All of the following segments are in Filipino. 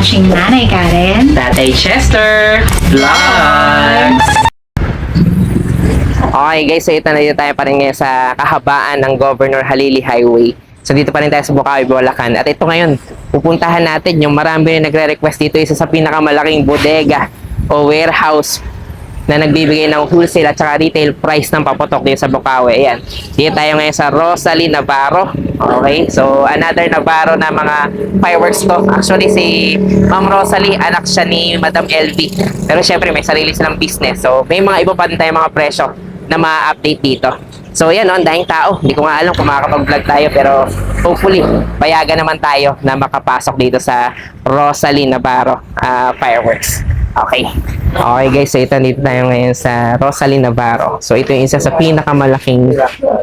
watching Nanay Karen, Tatay Chester Vlogs! Okay guys, so ito na dito tayo pa rin ngayon sa kahabaan ng Governor Halili Highway. So dito pa rin tayo sa Bukawi, Bulacan. At ito ngayon, pupuntahan natin yung marami rin nagre-request dito, isa sa pinakamalaking bodega o warehouse na nagbibigay ng wholesale at saka retail price ng paputok dito sa Bukawi. Ayan. Dito tayo ngayon sa Rosalie Navarro. Okay? So, another Navarro na mga fireworks to. Actually, si Ma'am Rosalie, anak siya ni Madam LV. Pero syempre, may sarili silang business. So, may mga iba pa din tayong mga presyo na ma-update dito. So, yan, ang daing tao. Hindi ko nga alam kung makakapag-vlog tayo, pero hopefully, payagan naman tayo na makapasok dito sa Rosalie Navarro fireworks. Okay. Okay guys, so ito dito tayo ngayon sa Rosalie Navarro. So ito yung isa sa pinakamalaking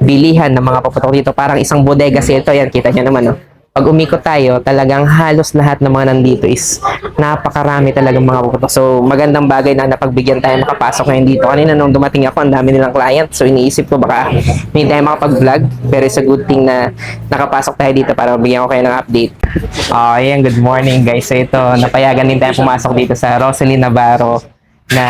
bilihan ng mga paputok dito. Parang isang bodega kasi ito. Yan, kita nyo naman, no? Pag umikot tayo, talagang halos lahat ng mga nandito is napakarami talagang mga paputok. So magandang bagay na napagbigyan tayo makapasok ngayon dito. Kanina nung dumating ako, ang dami nilang client. So iniisip ko baka hindi tayo makapag-vlog. Pero it's a good thing na nakapasok tayo dito para mabigyan ko kayo ng update. Ayan, good morning guys. So ito, napayagan din tayo pumasok dito sa Rosalie Navarro na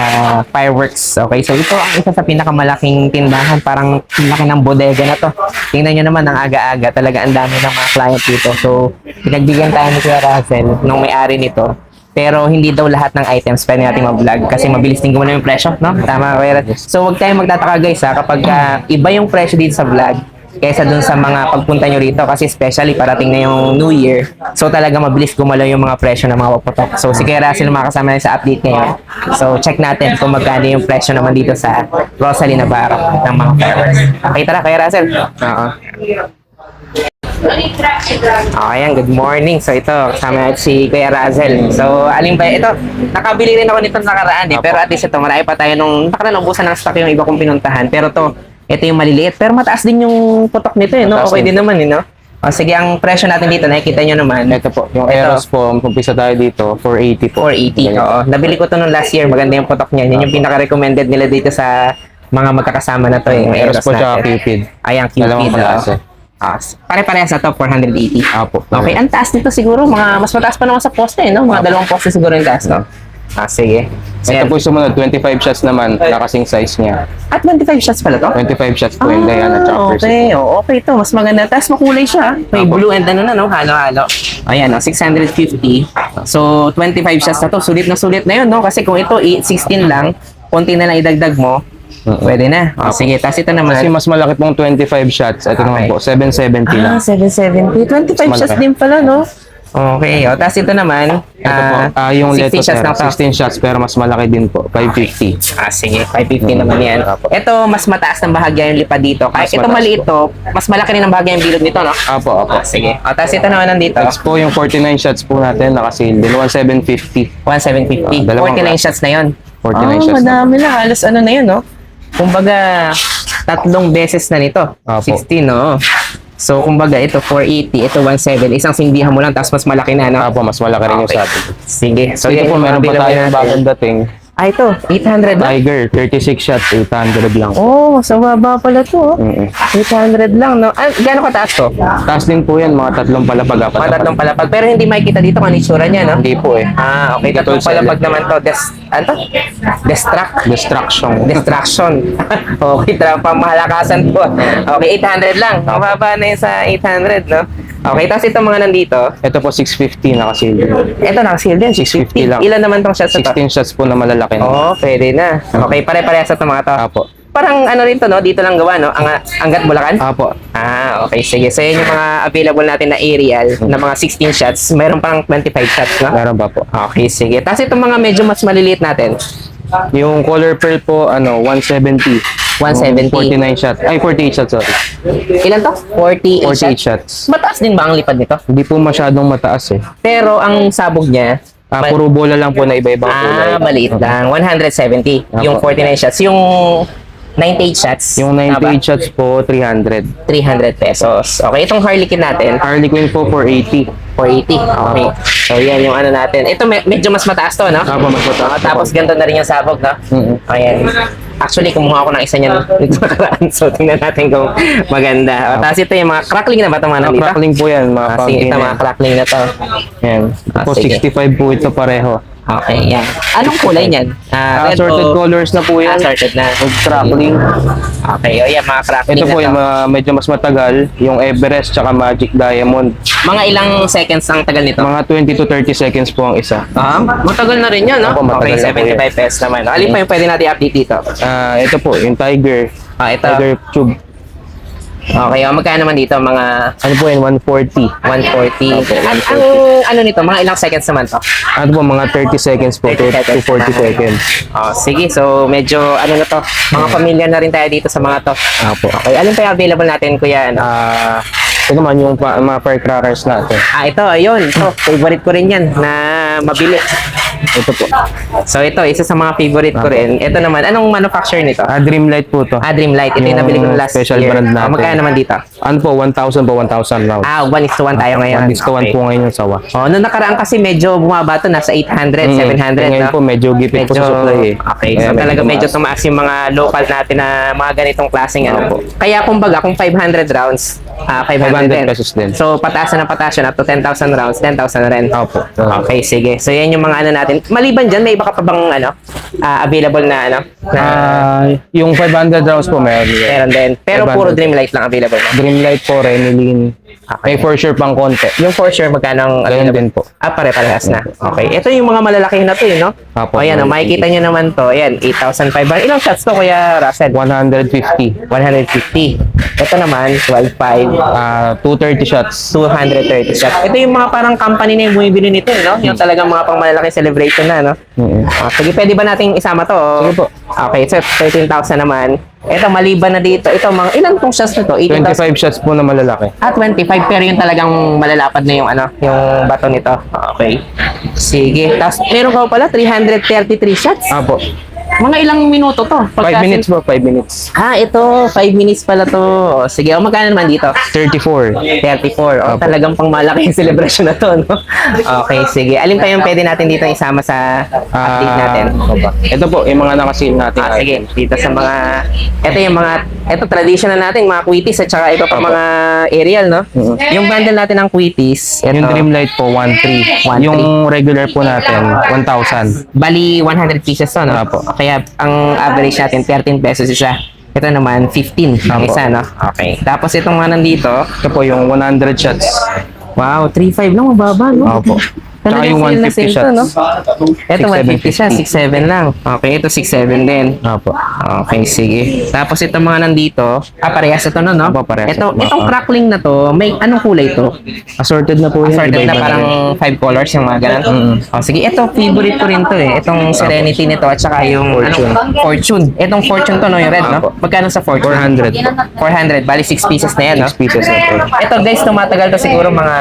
fireworks. Okay, so ito ang isa sa pinakamalaking tindahan. Parang laki ng bodega na to. Tingnan nyo naman ang aga-aga. Talaga ang dami ng mga client dito. So, pinagbigyan tayo ni Kuya Russell nung may-ari nito. Pero hindi daw lahat ng items pwede natin mag-vlog kasi mabilis din gumana yung presyo, no? Tama, Kuya Russell. So, huwag tayong magtataka guys ha, kapag iba yung presyo dito sa vlog kaysa dun sa mga pagpunta nyo rito kasi especially parating na yung New Year. So talaga mabilis gumalaw yung mga presyo ng mga paputok. So si Kuya Russell makakasama na sa update ngayon. So check natin kung magkano yung presyo naman dito sa Rosalie Navarro ng mga fireworks. Okay, tara Kuya Russell. Ayan, good morning. So ito, kasama natin si Kuya Russell. So alin ba ito? Nakabili rin ako nito nakaraan eh. Pero at least ito, marami pa tayo nung nakaraan ubusan ng stock yung iba kong pinuntahan. Pero to, ito yung maliliit, pero mataas din yung putok nito eh, no? Okay din naman eh, no? O sige, ang presyo natin dito, nakikita nyo naman. Ito po, yung Eros po, umpisa tayo dito, 480 po. 480, oo. Nabili ko to nung last year, maganda yung putok niya. Yan yung pinaka-recommended nila dito sa mga magkakasama na to, yung Eros po tsaka natin. Cupid. Ayan, Dalawang Cupid. klase. Pare-parehas na to, 480. Apo. Okay, ang taas nito siguro, mas mataas pa naman sa poste, no? Mga dalawang poste siguro yung taas, no? Sige. So, Ito po sumunod, 25 shots naman, nakasing size niya. at 25 shots pala to? 25 shots po yung Diana tsaka Okay. Okay to. Mas maganda. Tapos makulay siya. May blue and ano na, no? Halo-halo. Ayan, 650. So, 25 shots na to. Sulit na yun, no? Kasi kung ito, 16 lang, konti na lang idagdag mo, pwede na. Sige, tapos ito naman. Kasi mas malaki pong 25 shots. Ito naman po, 770 lang. 770. 25 shots malaki. din pala, no? Okay. Tapos ito naman, Ito po, yung 16 Leto shots lang to. 16 shots pero mas malaki din po, 550. Sige, 550 naman yan. Ito, mas mataas ng bahagya yung lipad dito. Kahit Mas ito mataas maliit to, mas malaki rin ang bahagya yung bilog nito, no? Apo. Sige. Tapos ito naman nandito. Next po yung 49 shots po natin, nakasale din, 1750. 1750. Dalawang 49 shots na yun. 49 shots na. Madami na. Halos ano na yun, no? Kumbaga, 3 beses na nito. Apo. 16, no? So, kumbaga, ito 480, ito 17. Isang sindihan mo lang, tapos mas malaki na, no? Apo, mas malaki rin yung sa atin. Sige. So yan ito po, yung meron pa available tayong natin. bagong dating. Ito, 800 ba? Tiger, 36 shots, 800 lang. Oh, sa baba pala to. Oh. Mm-mm. 800 lang, no? Gano'ng kataas to? Taas din po yan, mga tatlong palapag, apat. Mga 3 palapag. Pero hindi makikita dito kung ano itsura niya, no? Hindi po eh. Okay. 3 Ito, palapag naman to. Ano to? Destruction. Distraction. Okay, pamahalakasan po. Okay, 800 lang. Mababa na yun sa 800, no? Okay, tapos itong mga nandito. Ito po 650 nakasil. Ito, nakasil din. 650 lang. Ilan naman tong shots na to? 16 shots po na malalaki na. Oo, pwede na. Okay, pare-parehas sa itong mga to. Apo. Parang ano rin to, no? Dito lang gawa, no? Angat Bulacan? Apo. Okay, sige. So, yan yung mga available natin na aerial na mga 16 shots. Meron pang 25 shots, no? Meron pa po. Okay, sige. Tapos itong mga medyo mas maliliit natin. Yung color pearl po, 170. 170. 49 shots. Ay, 48 shots, sorry. Ilan to? 48 48 shots. shots. Mataas din ba ang lipad nito? Hindi po masyadong mataas eh. Pero ang sabog niya, Puro bola lang po na iba-ibang kulay. maliit lang. 170. Yung 49 shots. Yung 98 shots. Yung 98 shots po, 300. 300 pesos. Okay, itong Harlequin natin, Harley Quinn po, 480. 480. Okay. So, yan yung ano natin. Ito medyo mas mataas to, no? Apo, mas mataas. Tapos ganito na rin yung sabog, no? Mm-mm. Ayan. Actually, kumuha ako ng isa niyan nito nakaraan. So, tingnan natin kung maganda. Tapos ito yung mga crackling na ba ito mga Mga nandito? crackling po yan, mga Sige, fountain ito na mga yan. crackling na to. Yan. Po, Sige. 65 po ito pareho. Okay, yan. Anong kulay niyan? Red Assorted o- colors na po yan. Assorted na. With crackling. Okay, o yan, mga crackling Ito na po to. yung medyo mas matagal, yung Everest tsaka Magic Diamond. Mga ilang seconds ang tagal nito? Mga 20 to 30 seconds po ang isa. Matagal na rin yan, no? Opo, matagal Okay, na po 75 pesos naman. Alin pa yung pwede natin update dito? Ito po, yung Tiger. Ito. Tiger Tube. Okay, magkano naman dito? Mga Ano po yun, 140. 140. Ang ano nito, mga ilang seconds naman to? Ano po, mga 30 seconds po to 40 seconds. Sige, so medyo ano na to, mga familiar na rin tayo dito sa mga to. Apo. Okay, alin pa yung available natin, kuya? Ano? Ito naman yung mga firecrackers natin. Ito, ayun. Ito, favorite ko rin yan na mabili. Ito po. So ito, isa sa mga favorite ko rin. Ito naman, anong manufacturer nito? Dreamlight po to. Dreamlight. Ito yung Yung nabili ko last special year. brand natin. Magkano naman dito? Ano po, 1,000 po, 1,000 round. 1:1 tayo ngayon. 1:1 po ngayon yung sawa. Noong nakaraan kasi medyo bumaba to, nasa 800, 700, Ngayon no? po, medyo gipit po sa supply eh. Okay, Kaya so talaga medyo tumaas. tumaas yung mga local natin na mga ganitong klaseng ano. Kaya kumbaga, kung 500 rounds, 500 din. pesos din. So, pataas na up to 10,000 rounds, 10,000 rin. Opo. Okay, sige. So, yan yung mga ano natin. Maliban dyan, may iba ka pa bang ano, available na ano? Na, Yung 500 rounds po meron. meron din. Pero 500. puro Dreamlight lang available na. Dreamlight po, Renilyn. May for sure pang konti. Yung for sure, magkano ang Ganun available? din po. Pare-parehas na. Okay. Ito yung mga malalaki na to, no? Apo. Ayan, makikita nyo naman to. Ayan, 8,500. Ilang shots to, Kuya Russell? 150. 150. Ito naman, 12,500. 230 shots. 230 shots. Ito yung mga parang company na yung bumibili nito, no? Yung talagang mga pang malalaking celebration na, no? Sige, pwede ba nating isama to? Sige po. Okay, so 13,000 naman. Ito, maliban na dito. Ito, mga, ilan tong shots nito? 25 shots po na malalaki. 25, pero yung talagang malalapad na yung ano, yung bato nito. Okay. Sige. Tapos, meron ka pala 333 shots. Apo. Mga ilang minuto to? 5 minutes po, 5 minutes. Ito, 5 minutes pala to. Sige, magkano naman dito? 34. 34. Apo. Talagang pang malaking celebration na to, no? Okay, sige. Alin pa yung pwede natin dito isama sa update natin? Ito po, yung mga nakasil natin. Sige, dito sa mga, ito yung mga, ito traditional natin, mga quitties at saka iba pa Apo. mga aerial, no? Yung bundle natin ng quitties, ito, Yung Dreamlight po, 1.3. 1.3. Yung regular po natin, 1,000. bali 100 pieces to, no? Apo. Kaya ang average natin, 13 pesos isa. Ito naman, 15 ang Apo. isa, no? Okay. Tapos itong mga nandito, Ito po yung 100 shots. wow, 3.5 lang, mababa, no? Opo. Tsaka yung 150 shots. No? Ito 150 siya, 6.750. 6.7 lang. Okay, ito 6.7 din. Opo. Okay, sige. Tapos itong mga nandito, parehas ito no, no? Opo, parehas. Itong crackling na to, may anong kulay to? Assorted na po yan. Assorted na Iba-iba parang rin. 5 colors yung mga ganun. Sige, ito favorite ko rin to eh. Itong Serenity nito at saka yung Fortune. Fortune. Itong Fortune to no, yung red, no? Opo. Magkano sa Fortune? 400. 400, bali 6 pieces na yan, no? 6 pieces na po. Ito guys, tumatagal to siguro mga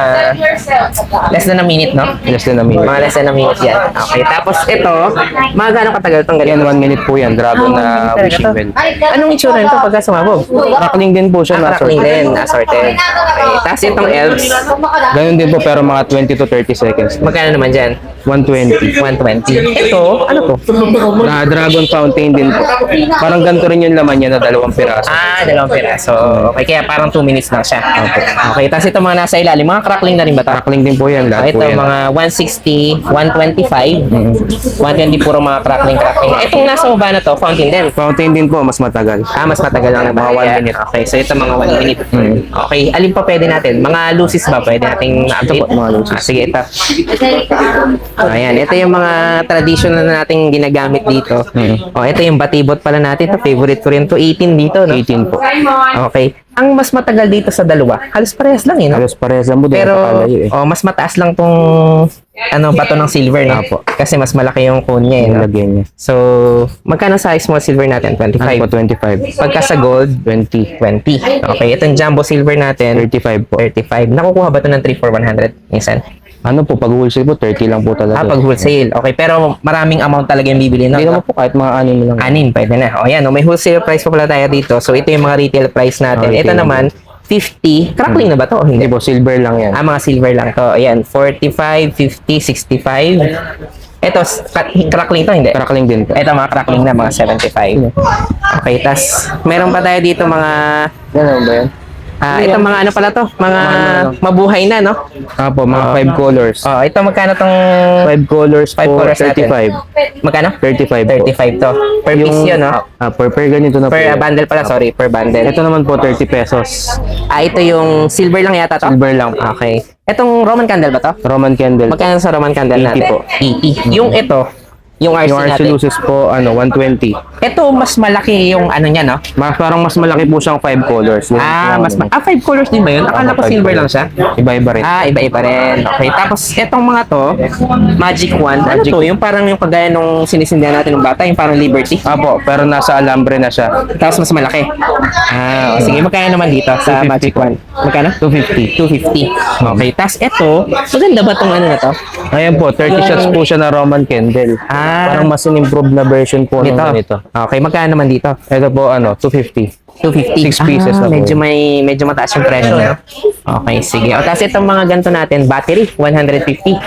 less than a minute, no? Less than a minute. Mga less than a minute yan. Okay, tapos ito, mga gano'ng katagal itong Yan, ganito? 1 minute po yan. Dragon na Talaga wishing to. well. Anong itsura nito pagka sumabog? Crackling din po siya. Crackling Na-assorted. din, assorted. Okay, tapos itong elves, Ganun din po pero mga 20 to 30 seconds. magkano naman dyan? 120. 120. Ito, ano to? Na Dragon Fountain din po. Parang ganito rin yung laman niya na 2 piraso. Dalawang piraso. Okay, kaya parang 2 minutes lang siya. Okay, tapos ito mga nasa ilalim, mga crackling na rin ba ito? Crackling din po yan. Lahat Ito, po yan. mga 160, 125, 120 puro mga crackling. Itong nasa baba na to, fountain din. Fountain din po, mas matagal. Mas matagal lang naman. Mga 1 Kaya- minute. Okay, so ito mga 1 minute. Okay, alin pa pwede natin? Mga lucis ba pwede nating ma-update? Ito po, mga lucis. Sige, ito. Ayan, ito yung mga traditional na nating ginagamit dito. Ito yung batibot pala natin. Ito, favorite ko rin to. 18 dito, no? 18 po. Okay. Ang mas matagal dito sa dalawa, halos parehas lang, eh, no? Halos parehas lang po. Pero, Pero, mas mataas lang tong bato ng silver, no? Apo. Kasi mas malaki yung cone niya, eh, no? lagyan niya. So, magkano sa small silver natin? 25. Ano po, 25. Pagka sa gold, 20. 20. Okay, itong jumbo silver natin, 35 po. 35. Nakukuha ba ito ng 3 for 100 minsan? Ano po, pag wholesale po, 30 lang po talaga. Pag wholesale. Okay, pero maraming amount talaga yung bibili, no? Hindi naman po kahit mga 6 lang. 6, pwede na. O yan, may wholesale price pa pala tayo dito. So, ito yung mga retail price natin. Retail Ito naman, 50. Crackling na ba to? O Hindi hindi? po, silver lang yan. Mga silver lang to. Ayan, 45, 50, 65. Ito, crackling to, hindi? Crackling din po. Ito, mga crackling na, mga 75. Okay, tas meron pa tayo dito mga, Ganun ba yan? ito mga ano pala to, mga mabuhay na, no? Apo, mga 5 colors. Oh, ito magkano tong 5 colors Five po, colors natin. 35. magkano? 35 po. 35 to. Per piece yun, no? Per ganito na po. Per yan. bundle pala, sorry, per bundle. Ito naman po, 30 pesos. Ito yung silver lang yata to? Silver lang po. Okay. Itong Roman candle ba to? Roman candle. Magkano sa Roman candle 80 natin? po. 80. Yung ito, yung RC Yung natin. Arcelucis po, 120. Ito, mas malaki yung ano niya, no? Parang mas malaki po siyang 5 colors. Yung 5 colors din ba yun? Akala ko Five silver lang colors. siya. Iba-iba rin. Iba-iba rin. Okay. Tapos, etong mga to, Magic Wand. Ano Magic. to? Yung parang yung kagaya nung sinisindihan natin ng bata, yung parang Liberty. Apo, pero nasa alambre na siya. Tapos mas malaki. Sige, magkano naman dito sa 250 Magic po. Wand? Magkano? 250. 250. Okay. Tapos ito, maganda ba tong ano na to? Ayan po, 30 shots po siya na Roman candle. Parang mas in-improved na version po ng Dito. ganito. Okay, magkano naman dito? Ito po, 250. 250. 6 pieces na po. Medyo mataas yung presyo, no? Okay, sige. O, tapos itong mga ganito natin, battery, 150.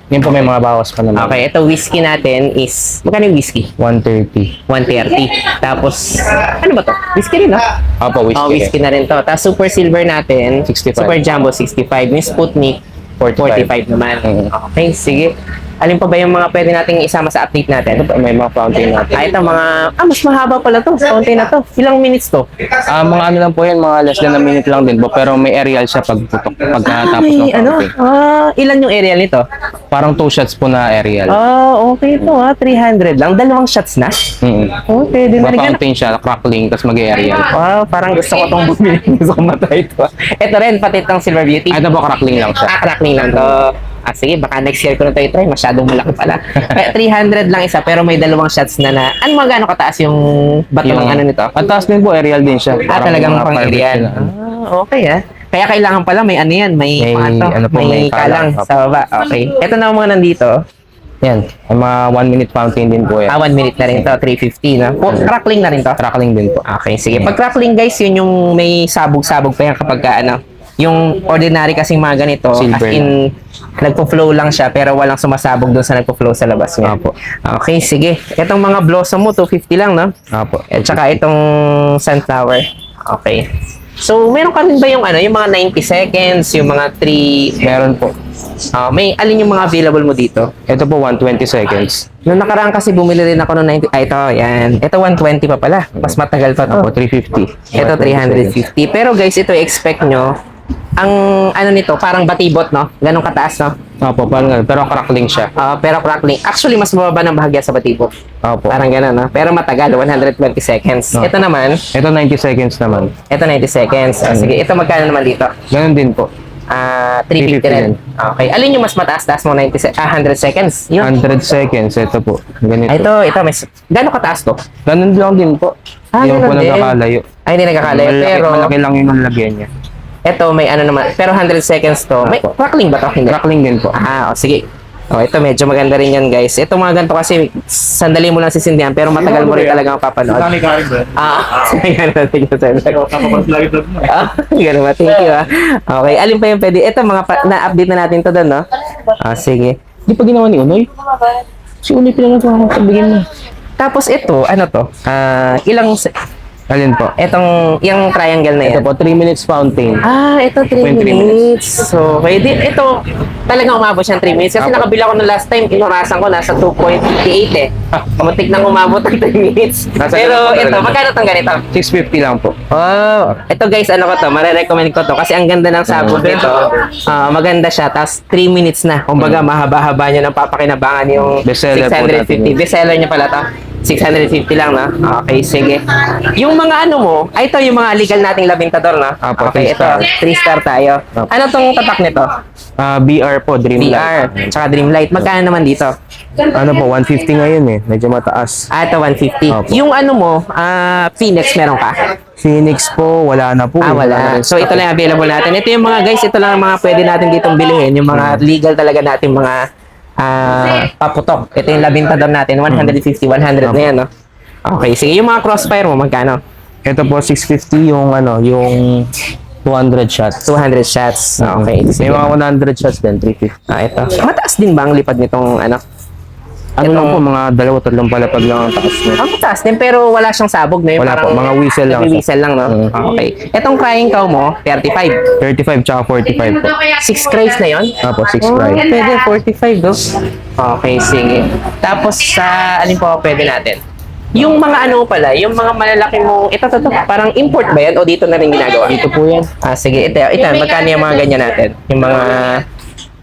Yun po, may mga bawas pa naman. Okay, ito whiskey natin is, magkano yung whiskey? 130. 130. Tapos, ano ba to? Whiskey rin, no? Apo, whiskey. Oh, whiskey na rin to. Tapos super silver natin, 65. super jumbo 65. Yung Sputnik, 45 naman. Okay, sige. Alin pa ba yung mga pwede nating isama sa update natin? Ito po, may mga fountain natin. Ito mga, mas mahaba pala to. Fountain na to. Ilang minutes to? Mga ano lang po yan, mga less than a minute lang din po. Pero may aerial siya pagkatapos ng fountain. Ilan yung aerial nito? Parang 2 shots po na aerial. Okay to 300 lang. Dalawang shots na? Oh, pwede na rin. Fountain siya, crackling, tapos mag-aerial. Wow, parang gusto ko itong bumili. Gusto ko matay ito. Ito rin, pati itong Silver Beauty. Ito po, crackling lang siya. Crackling lang to. Sige, baka next year ko na ito i-try. Masyadong malaki pala. 300 lang isa, pero may dalawang shots na na. Ano mga gano'ng kataas yung bato ng ano nito? At taas din po, aerial din siya. Talagang mga pang private aerial. sila. Okay Kaya kailangan pala may ano yan, may may kalang kalang. sa baba. Okay. Ito na mga nandito. Yan, ang mga 1 minute fountain din po yan. 1 minute na rin to, 350 na. Crackling na rin to. Crackling din po. Okay, sige. Pag crackling guys, yun yung may sabog-sabog pa yan kapag yung ordinary kasing mga ganito, Silver as in, nagpo-flow lang siya pero walang sumasabog doon sa nagpo-flow sa labas niya. Apo. Okay, sige. Itong mga blossom mo, 250 lang, no? Apo. At saka itong sunflower. Okay. So, meron ka rin ba yung yung mga 90 seconds, yung mga 3... Meron po. may alin yung mga available mo dito? Ito po, 120 seconds. Noong nakaraan kasi bumili rin ako ng 90... ito, yan. Ito 120 pa pala. Mas matagal pa to. Apo, 350. Ito 350. Pero guys, ito expect nyo, ang ano nito, parang batibot, no? Ganong kataas, no? Apo, parang ganun. Pero crackling siya. Pero crackling. Actually, mas mababa ng bahagya sa batibot. Apo. Parang gano'n, no? Pero matagal, 120 seconds. No. Ito naman, Ito 90 seconds naman. ito 90 seconds. Sige, ito magkano naman dito? Ganun din po. 350 rin. Okay. Alin yung mas mataas-taas mo? 100 seconds? Yun. 100 seconds. Ito po. Ganito. Ito. Gano'ng kataas to? Ganun lang din po. Yung po ganun din. nagkakalayo. Hindi nagkakalayo. Pero, Malaki lang yung nalagyan niya. ito may ano naman. Pero 100 seconds to. May crackling ba to? Hindi. Crackling din po. Sige. Ito medyo maganda rin yan, guys. Ito mga ganito kasi sandali mo lang sisindihan pero matagal mo rin talaga mapapanood. Ganun natin yung sir. Ganun ba? Thank you Okay, alin pa yung pwede? Ito mga na-update na natin to doon, no? Sige. Di pa ginawa ni Unoy? Si Unoy pinag mo. Tapos ito, ano to? Alin po? Yung triangle na yan. Ito po, 3 minutes fountain. Ito 3 minutes. So, pwede. Ito, talagang umabot siyang 3 minutes. Kasi nakabila ko ng last time, inurasan ko, nasa 2.58 Mamuntik nang umabot ng 3 minutes. Pero ito, magkano itong ganito? 650 lang po. Ito guys, ano ko to, marirecommend ko to. Kasi ang ganda ng sabog nito. Maganda siya, tapos 3 minutes na. Kumbaga, mahaba-haba niya ng papakinabangan yung Bestseller po natin 650. Bestseller niya pala to. 650 lang, no? Okay, sige. Yung mga ano mo, ito yung mga legal nating labintador, no? Apo, Okay, 3 star. ito, 3 star tayo. Apo. Ano tong tatak nito? BR po, Dreamlight. VR, tsaka Dreamlight. Magkano naman dito? Ano po, 150 ngayon eh. Medyo mataas. Ito, 150. Apo. Yung ano mo, Phoenix, meron ka? Phoenix po, wala na po. Wala. So, ito lang available natin. Ito yung mga guys, ito lang ang mga pwede natin ditong bilhin. Yung mga legal talaga natin mga paputok. Ito yung labintador natin, 150, 100 na yan, no? Okay, sige. Yung mga crossfire mo, magkano? Ito po, 650 yung yung 200 shots. 200 shots. Okay. May Sige. mga 100 shots din, 350. Ito. Mataas din ba ang lipad nitong Ano lang po, mga 2-3 palapag lang ang taas niya. Ang taas din, pero wala siyang sabog, no? Yung Wala po, mga whistle lang siya. Whistle lang, no? Mm. Okay. Itong crying cow mo, 35. 35 tsaka 45 po. 6 cries na yon? Apo, 6 Oh, fry. pwede, 45, no? Okay, sige. Tapos, sa alin po pwede natin? Yung mga ano pala, yung mga malalaki mo, ito, parang import ba yan? O dito na rin ginagawa? Dito po yan. Sige, ito, magkano yung mga ganyan natin? Yung mga,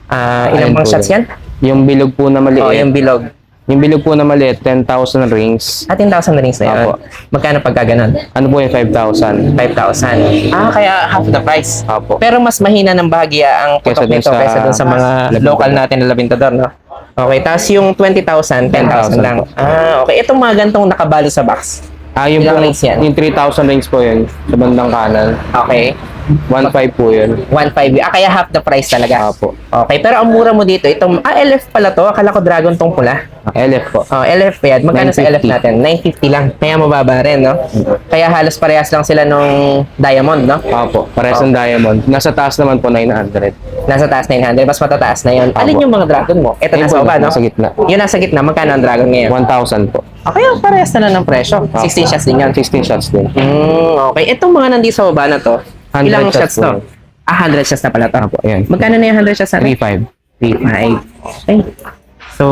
ilang Ayan mga po shots yan? Yung bilog po na maliit. Oh, yung bilog. Yung bilog po na maliit, 10,000 rings. 10,000 rings na yun. Apo. Magkano pagka ganun? Ano po yung 5,000? 5,000. Kaya half the price. Apo. Pero mas mahina ng bahagya ang putok Kesa dun nito sa kaysa dun sa mga labintador. local natin na labintador, no? Okay, tapos yung 20,000, 10,000 lang. po. Okay. Itong mga gantong nakabalo sa box. Yung Ilang po, rings yan? yung 3,000 rings po yun, sa bandang kanan. Okay. 1,500 po yun. 1.5. Kaya half the price talaga. Apo. Okay, pero ang mura mo dito, itong, LF pala to. Akala ko dragon tong pula. LF po. LF yan. Magkano sa LF 950. natin? 950 lang. Kaya mababa rin, no? Kaya halos parehas lang sila nung diamond, no? Apo, pares ng diamond. Nasa taas naman po 900. Nasa taas 900, mas matataas na yun. Alin yung mga dragon mo? Ito Ayun nasa po, baba, no? nasa gitna. Yung nasa gitna, magkano ang dragon ngayon? 1,000 po. Okay, parehas na lang ng presyo. 16 shots din yan. 16 shots din. Okay. Itong mga nandito sa baba na to, 100 ilang shots shots to? po. 100 shots na pala to. Apo, ayan. Magkano na yung 100 shots natin? 3,500. 3.5. Okay. So,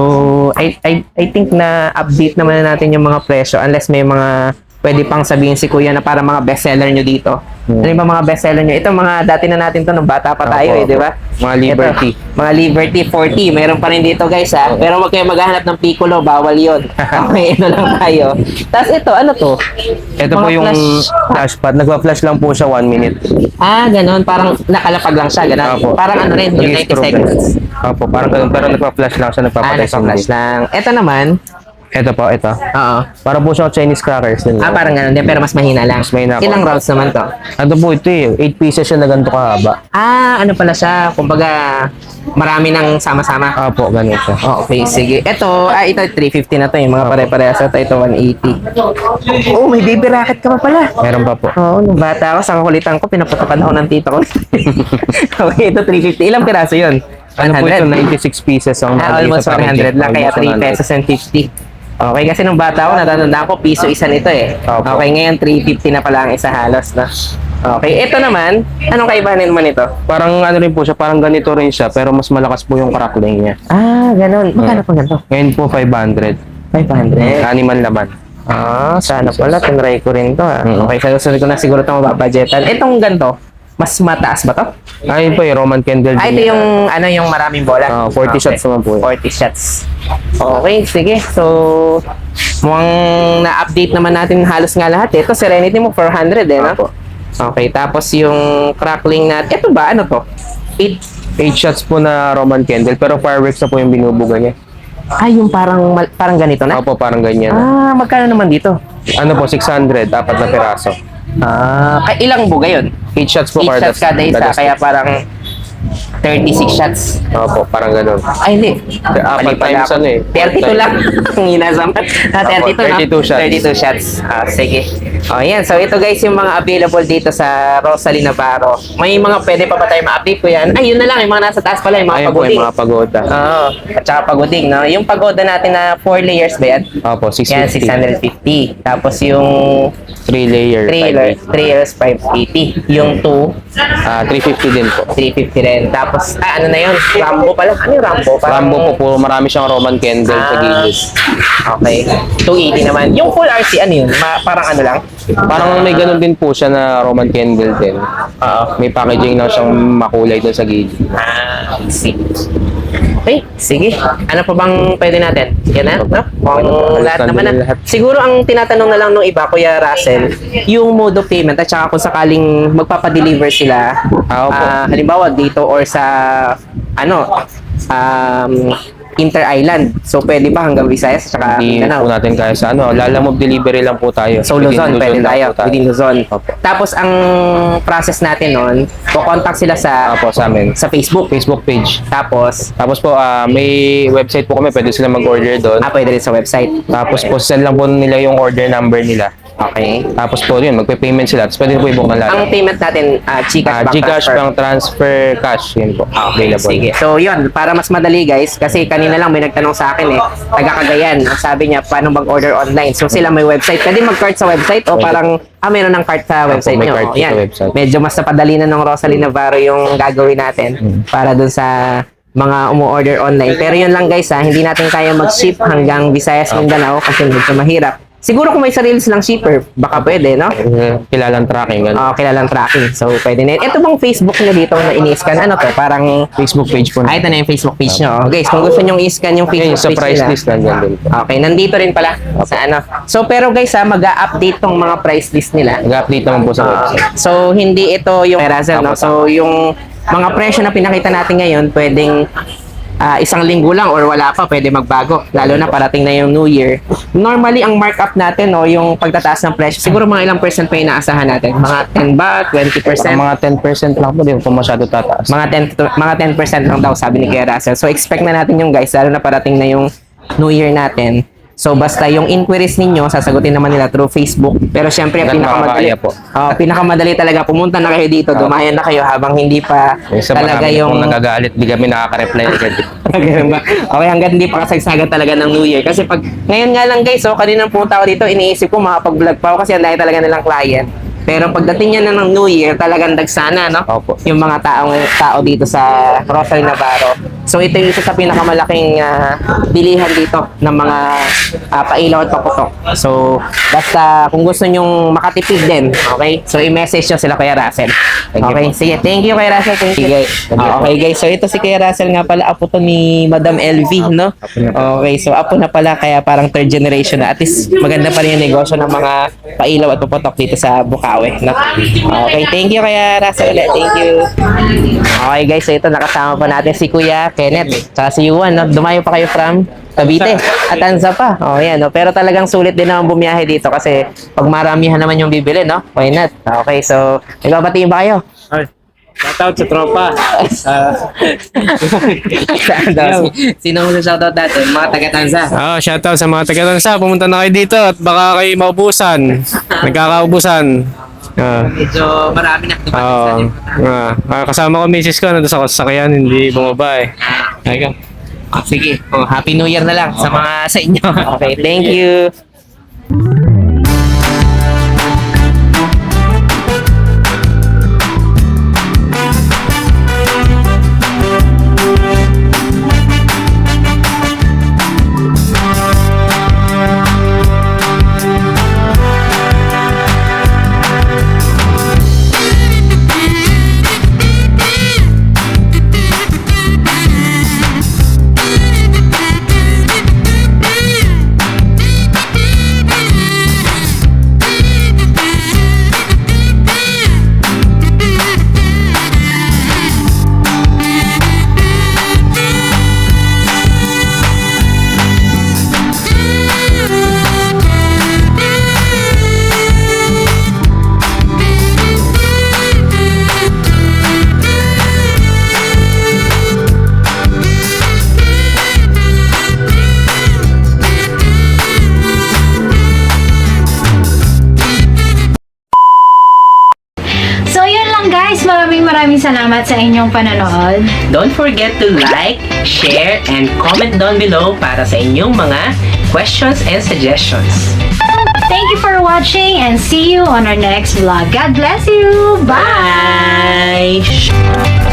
I think na update naman na natin yung mga presyo unless may mga pwede pang sabihin si Kuya na para mga bestseller nyo dito. Ano yung mga bestseller nyo? Ito mga dati na natin to nung bata pa tayo, Opo, di ba? Mga Liberty. Ito, mga Liberty 40. Meron pa rin dito, guys, ha? Pero wag kayo maghahanap ng Piccolo, bawal yun. Okay, ito lang tayo. Tapos ito, ano to? Ito Mga po yung flash pad. Nagpa-flash lang po siya 1 minute. Ganon. Parang nakalapag lang siya, ganon. Apo. Parang ano rin, yung 90 Nag-strobe seconds. lang. Apo, parang ganun. Pero nagpa-flash lang siya. Nagpapatay sa Naka-flash lang. Ito naman, Ito po, ito. oo. Para po siyang Chinese crackers din. Parang ganun din, pero mas mahina lang. Mas mahina. Ilang rounds naman to? Ano po ito eh. 8 pieces siya na ganito kahaba. Ano pala siya? Kumbaga, marami nang sama-sama. Apo, ganun siya. Okay, sige. Ito 350 na to. Yung mga pare-parehas na to. Ito, 180. Oh, may baby racket ka pa pala. Meron pa po. Oo, nung bata ako, sa kakulitan ko, pinaputokan ako ng tita ko. Okay, ito 350. Ilang piraso yun? 100? Ano po ito? 96 pieces ang Almost isa pa 100 rin. lang, kaya 3 Almost 100. pesos and 50. Okay, kasi nung bata ako, natatandaan ko, piso isa nito eh. Opo. Okay, ngayon 350 na pala ang isa halos na. Okay, ito naman, anong kaibahan naman ito? Parang ano rin po siya, parang ganito rin siya, pero mas malakas po yung crackling niya. Ganun. Magkano pa ganito? Ngayon po 500. 500. Animal laman. Sana pala, tinry ko rin to. Mm. Okay, sa susunod ko na siguro ito mababudgetan. Itong ganito, mas mataas ba to? Ayun po yung Roman candle. Ito din. yung, yung maraming bola. 40 shots naman po. 40 shots. Okay, sige. So, mukhang na-update naman natin halos nga lahat. Ito, Serenity mo, 400 eh, no? Opo. Okay, tapos yung crackling natin. Ito ba? Ano to? 8 shots po na Roman candle, pero fireworks na po yung binubuga niya. Yung parang ganito na? Opo, parang ganyan. Magkano naman dito? Ano po, 600, 4 na piraso. Ilang buga yun? 8 shots po 8 shots kada isa, kada kaya stick. parang 36 shots. Opo, parang ganun. Hindi. Mali Apat pala times ako. ano eh. 32 lang. Ang inasamat. 32 32 shots. 32 shots. Sige. Yan. So, ito guys yung mga available dito sa Rosalie Navarro. May mga pwede pa ba tayo ma-update ko yan? Yun na lang. Yung mga nasa taas pala. Yung mga Ayun po, pagoding. yung mga pagoda. At saka pagoding. No? Yung pagoda natin na 4 layers ba yan? Opo, Yan, 650. 650. Tapos yung 3 layer, 3 layers, 580. Yung 2, 350 din po. 350 rin. Tapos, ano na yun? Rambo pala. Ano yung Rambo? Rambo po, marami siyang Roman candle sa gilid. Okay. 280 naman. Yung full RC, ano yun? Parang ano lang? Parang may ganun din po siya na Roman candle din. May packaging lang siyang makulay doon sa gilid. See. Okay, sige. Ano pa bang pwede natin? Yan na, no? Kung lahat naman na. Lahat. Siguro ang tinatanong na lang nung iba, Kuya Russell, yung mode of payment at saka kung sakaling magpapadeliver sila, Opo. halimbawa dito or sa, inter-island. So, pwede ba hanggang Visayas at saka Hindi Mindanao? po natin kaya sa Lalamove delivery lang po tayo. So, Luzon, pwede lang tayo. po tayo. Within Luzon. Opo. Tapos, ang process natin nun, kukontak sila sa Opo, sa amin. sa Facebook. Facebook page. Tapos, Tapos po, may website po kami. Pwede sila mag-order doon. pwede rin sa website. Tapos po, send lang po nila yung order number nila. Okay. Tapos po yun, magpe-payment sila. Tapos pwede po i-book ng lahat. Ang payment natin, GCash bank Gcash, transfer. bank transfer, cash. Yun po. Okay, Available. sige. So, yun, para mas madali guys, kasi kanina lang may nagtanong sa akin taga Cagayan. Ang sabi niya, paano mag-order online? So, sila may website. Pwede mag-cart sa website o parang, meron ng cart sa website may niyo. cart O, sa yan. website. Medyo mas napadali na ng Rosalie Navarro yung gagawin natin para dun sa mga umu-order online. Pero yun lang guys hindi natin kaya mag-ship hanggang Visayas, Mindanao kasi medyo mahirap. Siguro kung may sarili silang shipper, baka pwede, no? Kilalang tracking. Ganun. Kilalang tracking. So, pwede na. Ito bang Facebook nyo dito na ini-scan? Ano to? Parang Facebook page po. ito na yung Facebook page nyo. Guys, kung gusto nyo i-scan yung Yun, Facebook sa page price nila. list nandiyan din po. Okay, nandito rin pala sa ano. So, pero guys mag-a-update tong mga price list nila. Mag-update naman po sa website. So, hindi ito yung Razzle, no? So, yung mga presyo na pinakita natin ngayon, pwedeng isang linggo lang or wala pa, pwede magbago. Lalo na parating na yung New Year. Normally, ang markup natin, yung pagtataas ng presyo, siguro mga ilang percent pa inaasahan natin? Mga 10 ba? 20%? Mga 10% lang po, di po masyado tataas. Mga 10% lang daw, sabi ni Kuya Russell. So, expect na natin yung guys, lalo na parating na yung New Year natin. So, basta yung inquiries ninyo, sasagutin naman nila through Facebook. Pero syempre, Hanggang pinakamadali. makakaya po. Pinakamadali talaga. Pumunta na kayo dito, dumayan na kayo habang hindi pa Isa talaga marami yung... pong nagagalit, di kami nakaka-reply agad. Ganun ba? Okay, hanggang hindi pa kasagsagan talaga ng New Year. Kasi pag, ngayon nga lang guys, kanina pumunta ako dito, iniisip ko makapag-vlog pa ako kasi ang dahil talaga nilang client. Pero pagdating niya na ng New Year, talagang dagsana, no? Opo. Yung mga tao dito sa Rosalie Navarro. So ito yung isa sa pinakamalaking bilihan dito ng mga pailaw at paputok. So basta kung gusto nyong makatipid din, okay? So i-message nyo sila Kuya Russell. Okay, sige. Thank you Kuya Russell. Thank you. Okay guys, so ito si Kuya Russell nga pala, apo to ni Madam LV, no? Okay, so apo na pala, kaya parang third generation na. At least maganda pa rin yung negosyo ng mga pailaw at paputok dito sa Bukawi, no? Okay, thank you Kuya Russell ulit. Thank you. Okay guys, so ito nakasama pa natin si Kuya Kenneth, tsaka si Yuan, no? Dumayo pa kayo from Cavite at Anza pa. Oh, yan, no? Pero talagang sulit din naman bumiyahe dito kasi pag maramihan naman yung bibili, no? Why not? Okay, so nagbabatiin ba kayo? Ay, shoutout sa tropa. Sino mo sa shoutout natin? Mga taga-Tanza. Shoutout sa mga taga-Tansa. Pumunta na kayo dito at baka kayo maubusan. Nagkakaubusan. Medyo marami na Kasama ko misis ko na sa sasakyan, hindi bumaba eh. Ayun. Sige. Happy New Year na lang sa mga sa inyo. Okay, thank you. So yun lang guys, maraming salamat sa inyong panonood. Don't forget to like, share, and comment down below para sa inyong mga questions and suggestions. Thank you for watching and see you on our next vlog. God bless you! Bye! Bye!